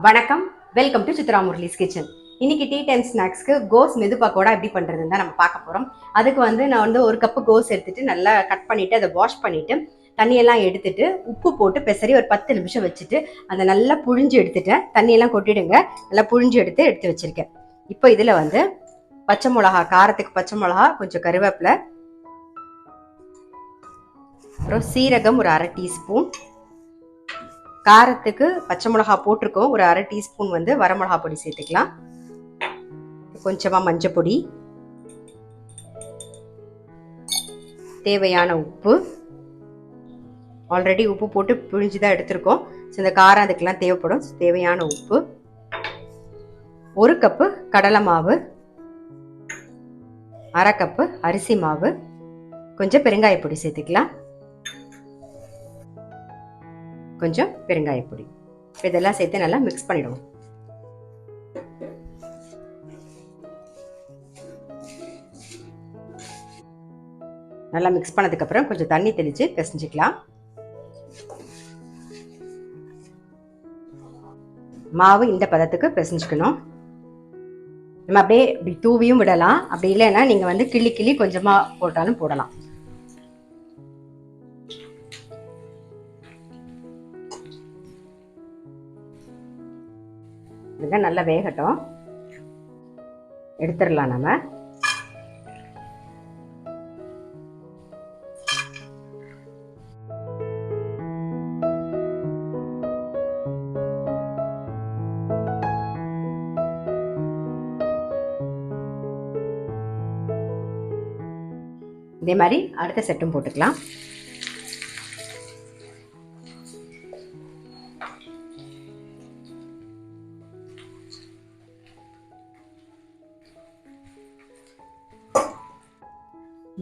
வணக்கம், welcome to Chitra Murali's kitchen. இன்னைக்கு tea time ஸ்நாக்ஸ்க்கு கோஸ் மெது பக்கோடா எப்படி பண்றதுன்னு தான் நம்ம பார்க்க போறோம். அதுக்கு நான் ஒரு கப்பு கோஸ் எடுத்துட்டு நல்லா கட் பண்ணிட்டு அதை வாஷ் பண்ணிட்டு தண்ணியெல்லாம் எடுத்துட்டு உப்பு போட்டு பெசரி ஒரு 10 நிமிஷம் வச்சுட்டு அதை நல்லா புழிஞ்சு எடுத்துட்டேன். தண்ணியெல்லாம் கொட்டிடுங்க. நல்லா புழிஞ்சு எடுத்து வச்சிருக்கேன். இப்போ இதுல பச்சை மிளகா, காரத்துக்கு பச்சை மிளகா, கொஞ்சம் கருவேப்பிலை, அப்புறம் சீரகம் ஒரு 1/2 டீஸ்பூன், காரத்துக்கு பச்சை மிளகா போட்டிருக்கோம், ஒரு 1/2 டீஸ்பூன் வரமிளகா பொடி சேர்த்துக்கலாம், கொஞ்சமா மஞ்சள் பொடி, தேவையான உப்பு. ஆல்ரெடி உப்பு போட்டு பிழிஞ்சுதான் எடுத்திருக்கோம். இந்த காரம் அதுக்கெல்லாம் தேவைப்படும். தேவையான உப்பு, 1 கப்பு கடலை மாவு, 1/2 கப்பு அரிசி மாவு, கொஞ்சம் பெருங்காய பொடி சேர்த்துக்கலாம், கொஞ்சம் பெருங்காய பொடி. இதெல்லாம் சேர்த்து நல்லா மிக்ஸ் பண்ணிடுவோம். நல்லா மிக்ஸ் பண்ணதுக்கு அப்புறம் கொஞ்சம் தண்ணி தெளிச்சு பிசைஞ்சுக்கலாம். மாவு இந்த பதத்துக்கு பிசைஞ்சுக்கணும். நம்ம அப்படியே இப்படி தூவியும் விடலாம். அப்படி இல்லைன்னா நீங்க கிள்ளி கொஞ்சமா போட்டாலும் போடலாம். நல்லா வேகட்டும், எடுத்துடலாம் நம்ம. இதே மாதிரி அடுத்த செட்டும் போட்டுக்கலாம்.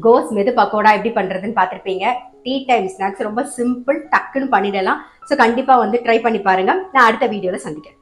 கோஸ் மெது பக்கோடா எப்படி பண்றதுன்னு பார்த்துருப்பீங்க. டீ டைம் ஸ்நாக்ஸ் ரொம்ப சிம்பிள், டக்குன்னு பண்ணிடலாம். ஸோ கண்டிப்பா ட்ரை பண்ணி பாருங்க. நான் அடுத்த வீடியோல சந்திக்கிறேன்.